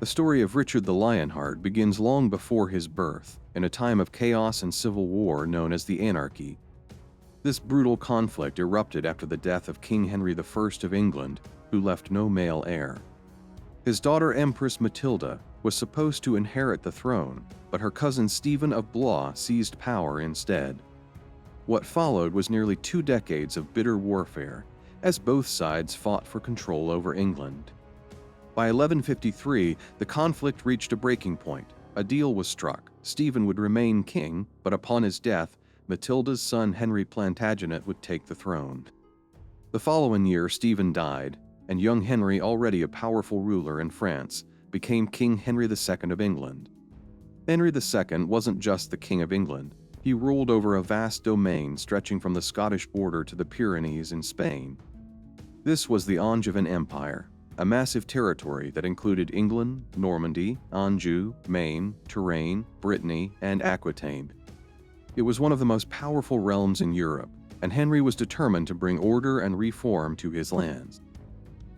The story of Richard the Lionheart begins long before his birth, in a time of chaos and civil war known as the Anarchy. This brutal conflict erupted after the death of King Henry I of England, who left no male heir. His daughter Empress Matilda was supposed to inherit the throne, but her cousin Stephen of Blois seized power instead. What followed was nearly 2 decades of bitter warfare, as both sides fought for control over England. By 1153, the conflict reached a breaking point. A deal was struck. Stephen would remain king, but upon his death, Matilda's son Henry Plantagenet would take the throne. The following year, Stephen died, and young Henry, already a powerful ruler in France, became King Henry II of England. Henry II wasn't just the King of England. He ruled over a vast domain stretching from the Scottish border to the Pyrenees in Spain. This was the Angevin Empire, a massive territory that included England, Normandy, Anjou, Maine, Touraine, Brittany, and Aquitaine. It was one of the most powerful realms in Europe, and Henry was determined to bring order and reform to his lands.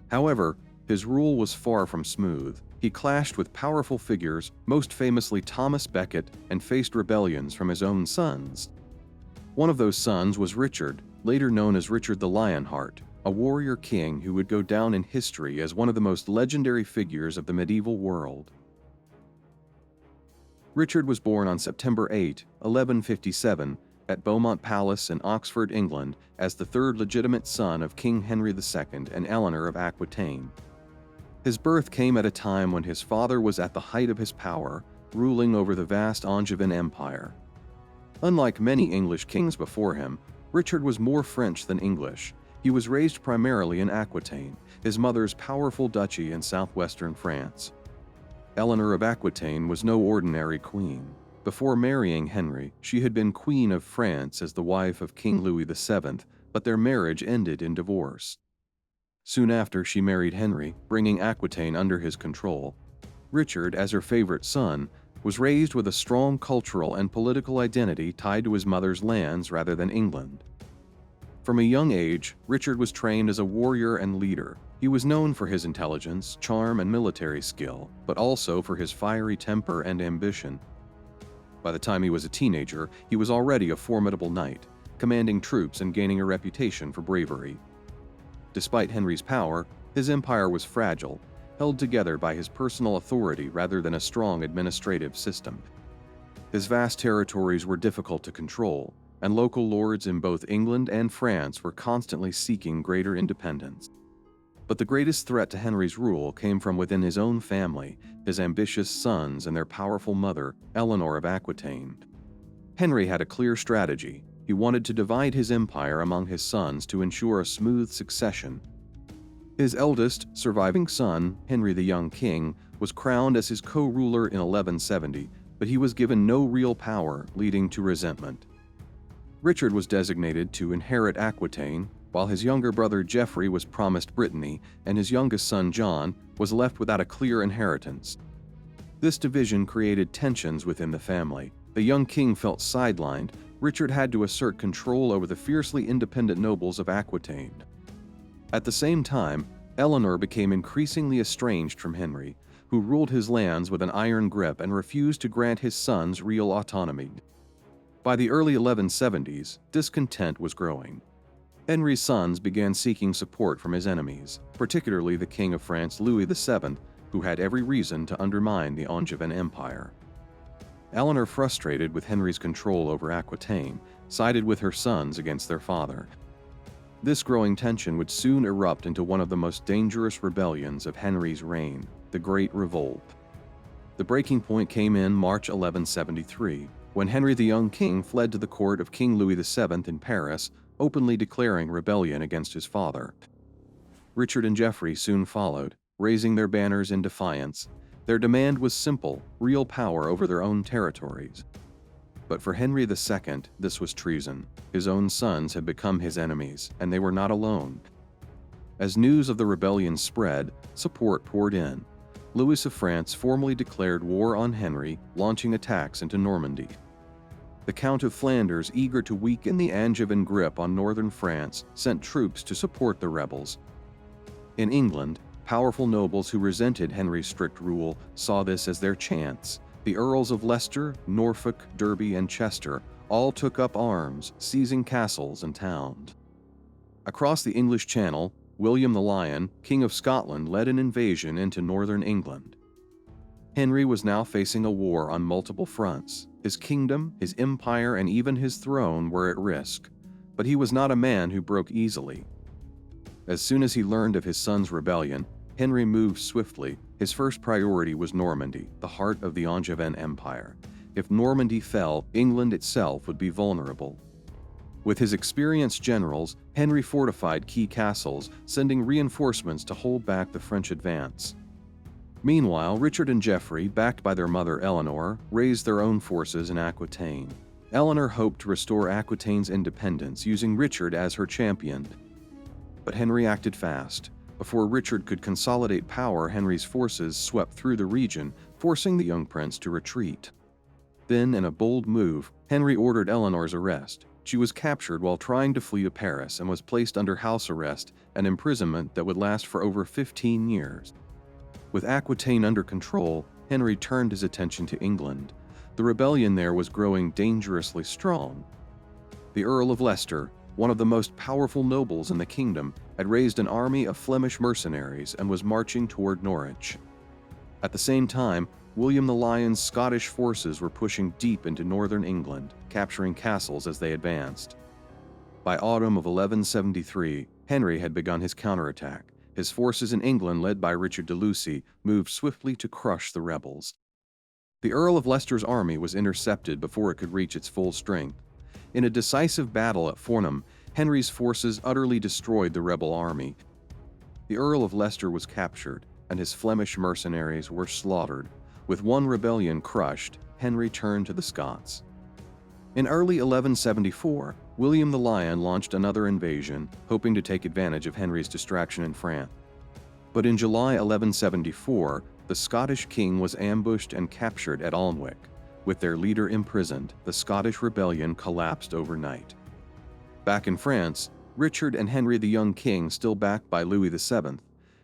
However, his rule was far from smooth. He clashed with powerful figures, most famously Thomas Becket, and faced rebellions from his own sons. One of those sons was Richard, later known as Richard the Lionheart, a warrior king who would go down in history as one of the most legendary figures of the medieval world. Richard was born on September 8, 1157, at Beaumont Palace in Oxford, England, as the third legitimate son of King Henry II and Eleanor of Aquitaine. His birth came at a time when his father was at the height of his power, ruling over the vast Angevin Empire. Unlike many English kings before him, Richard was more French than English. He was raised primarily in Aquitaine, his mother's powerful duchy in southwestern France. Eleanor of Aquitaine was no ordinary queen. Before marrying Henry, she had been Queen of France as the wife of King Louis VII, but their marriage ended in divorce. Soon after, she married Henry, bringing Aquitaine under his control. Richard, as her favorite son, was raised with a strong cultural and political identity tied to his mother's lands rather than England. From a young age, Richard was trained as a warrior and leader. He was known for his intelligence, charm, and military skill, but also for his fiery temper and ambition. By the time he was a teenager, he was already a formidable knight, commanding troops and gaining a reputation for bravery. Despite Henry's power, his empire was fragile, held together by his personal authority rather than a strong administrative system. His vast territories were difficult to control, and local lords in both England and France were constantly seeking greater independence. But the greatest threat to Henry's rule came from within his own family, his ambitious sons and their powerful mother, Eleanor of Aquitaine. Henry had a clear strategy. He wanted to divide his empire among his sons to ensure a smooth succession. His eldest, surviving son, Henry the Young King, was crowned as his co-ruler in 1170, but he was given no real power, leading to resentment. Richard was designated to inherit Aquitaine, while his younger brother Geoffrey was promised Brittany, and his youngest son John was left without a clear inheritance. This division created tensions within the family. The young king felt sidelined. Richard had to assert control over the fiercely independent nobles of Aquitaine. At the same time, Eleanor became increasingly estranged from Henry, who ruled his lands with an iron grip and refused to grant his sons real autonomy. By the early 1170s, discontent was growing. Henry's sons began seeking support from his enemies, particularly the King of France Louis VII, who had every reason to undermine the Angevin Empire. Eleanor, frustrated with Henry's control over Aquitaine, sided with her sons against their father. This growing tension would soon erupt into one of the most dangerous rebellions of Henry's reign, the Great Revolt. The breaking point came in March 1173, when Henry the Young King fled to the court of King Louis VII in Paris, openly declaring rebellion against his father. Richard and Geoffrey soon followed, raising their banners in defiance. Their demand was simple: real power over their own territories. But for Henry II, this was treason. His own sons had become his enemies, and they were not alone. As news of the rebellion spread, support poured in. Louis of France formally declared war on Henry, launching attacks into Normandy. The Count of Flanders, eager to weaken the Angevin grip on northern France, sent troops to support the rebels. In England, Powerful nobles who resented Henry's strict rule saw this as their chance. The Earls of Leicester, Norfolk, Derby, and Chester all took up arms, seizing castles and towns. Across the English Channel, William the Lion, King of Scotland, led an invasion into northern England. Henry was now facing a war on multiple fronts. His kingdom, his empire, and even his throne were at risk. But he was not a man who broke easily. As soon as he learned of his son's rebellion, Henry moved swiftly. His first priority was Normandy, the heart of the Angevin Empire. If Normandy fell, England itself would be vulnerable. With his experienced generals, Henry fortified key castles, sending reinforcements to hold back the French advance. Meanwhile, Richard and Geoffrey, backed by their mother Eleanor, raised their own forces in Aquitaine. Eleanor hoped to restore Aquitaine's independence using Richard as her champion. But Henry acted fast. Before Richard could consolidate power, Henry's forces swept through the region, forcing the young prince to retreat. Then, in a bold move, Henry ordered Eleanor's arrest. She was captured while trying to flee to Paris and was placed under house arrest, an imprisonment that would last for over 15 years. With Aquitaine under control, Henry turned his attention to England. The rebellion there was growing dangerously strong. The Earl of Leicester, one of the most powerful nobles in the kingdom, had raised an army of Flemish mercenaries and was marching toward Norwich. At the same time, William the Lion's Scottish forces were pushing deep into northern England, capturing castles as they advanced. By autumn of 1173, Henry had begun his counterattack. His forces in England, led by Richard de Lucy, moved swiftly to crush the rebels. The Earl of Leicester's army was intercepted before it could reach its full strength. In a decisive battle at Fornham, Henry's forces utterly destroyed the rebel army. The Earl of Leicester was captured, and his Flemish mercenaries were slaughtered. With one rebellion crushed, Henry turned to the Scots. In early 1174, William the Lion launched another invasion, hoping to take advantage of Henry's distraction in France. But in July 1174, the Scottish king was ambushed and captured at Alnwick. With their leader imprisoned, the Scottish rebellion collapsed overnight. Back in France, Richard and Henry the young king, still backed by Louis VII,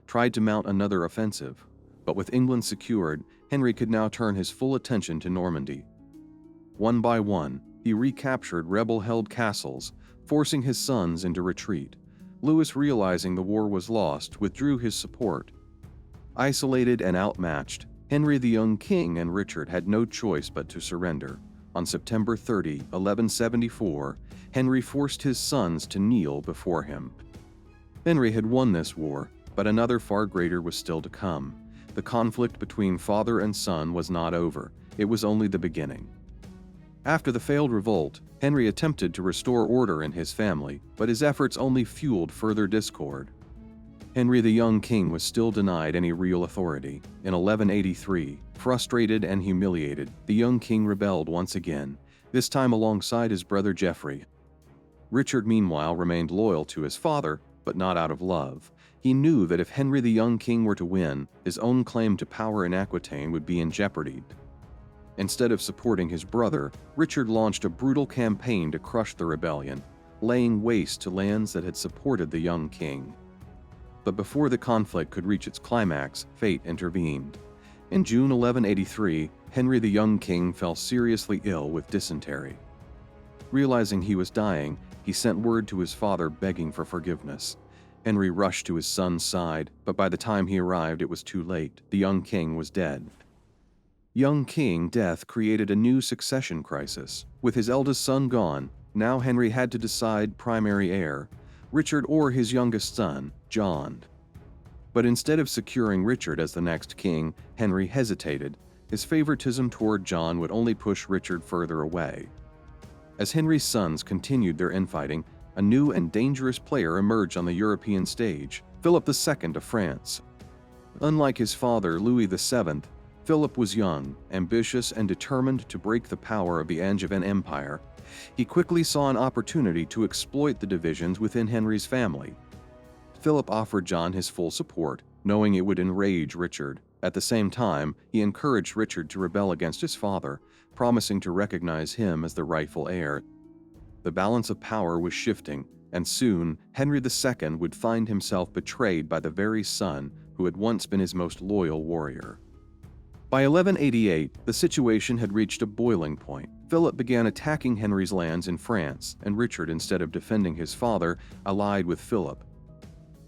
tried to mount another offensive. But with England secured, Henry could now turn his full attention to Normandy. One by one, he recaptured rebel-held castles, forcing his sons into retreat. Louis, realizing the war was lost, withdrew his support. Isolated and outmatched, Henry the young king and Richard had no choice but to surrender. On September 30, 1174, Henry forced his sons to kneel before him. Henry had won this war, but another far greater was still to come. The conflict between father and son was not over. It was only the beginning. After the failed revolt, Henry attempted to restore order in his family, but his efforts only fueled further discord. Henry the young king was still denied any real authority. In 1183, frustrated and humiliated, the young king rebelled once again, this time alongside his brother Geoffrey. Richard, meanwhile, remained loyal to his father, but not out of love. He knew that if Henry the young king were to win, his own claim to power in Aquitaine would be in jeopardy. Instead of supporting his brother, Richard launched a brutal campaign to crush the rebellion, laying waste to lands that had supported the young king. But before the conflict could reach its climax, fate intervened. In June 1183, Henry the young king fell seriously ill with dysentery. Realizing he was dying, he sent word to his father begging for forgiveness. Henry rushed to his son's side, but by the time he arrived, it was too late. The young king was dead. Young king death created a new succession crisis. With his eldest son gone, now Henry had to decide primary heir, Richard or his youngest son, John. But instead of securing Richard as the next king, Henry hesitated. His favoritism toward John would only push Richard further away. As Henry's sons continued their infighting, a new and dangerous player emerged on the European stage, Philip II of France. Unlike his father, Louis VII, Philip was young, ambitious, and determined to break the power of the Angevin Empire. He quickly saw an opportunity to exploit the divisions within Henry's family. Philip offered John his full support, knowing it would enrage Richard. At the same time, he encouraged Richard to rebel against his father, promising to recognize him as the rightful heir. The balance of power was shifting, and soon Henry II would find himself betrayed by the very son who had once been his most loyal warrior. By 1188, the situation had reached a boiling point. Philip began attacking Henry's lands in France, and Richard, instead of defending his father, allied with Philip.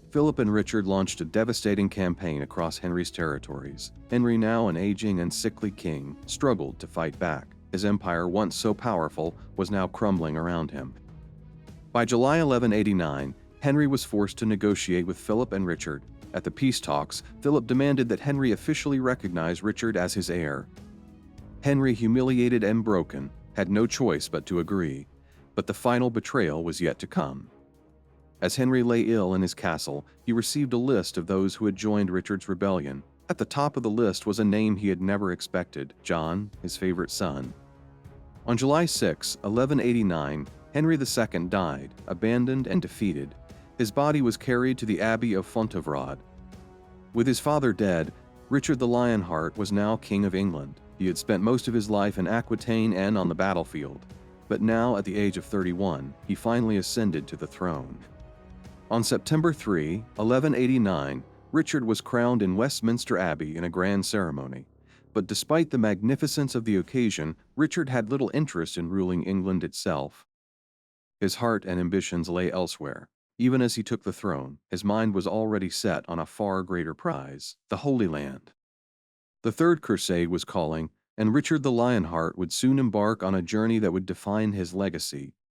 Philip and Richard launched a devastating campaign across Henry's territories. Henry, now an aging and sickly king, struggled to fight back. His empire, once so powerful, was now crumbling around him. By July 1189, Henry was forced to negotiate with Philip and Richard. At the peace talks, Philip demanded that Henry officially recognize Richard as his heir. Henry, humiliated and broken, had no choice but to agree, but the final betrayal was yet to come. As Henry lay ill in his castle, he received a list of those who had joined Richard's rebellion. At the top of the list was a name he had never expected: John, his favorite son. On July 6, 1189, Henry II died, abandoned and defeated. His body was carried to the Abbey of Fontevraud. With his father dead, Richard the Lionheart was now King of England. He had spent most of his life in Aquitaine and on the battlefield, but now, at the age of 31, he finally ascended to the throne. On September 3, 1189, Richard was crowned in Westminster Abbey in a grand ceremony. But despite the magnificence of the occasion, Richard had little interest in ruling England itself. His heart and ambitions lay elsewhere. Even as he took the throne, his mind was already set on a far greater prize: the Holy Land. The Third Crusade was calling, and Richard the Lionheart would soon embark on a journey that would define his legacy.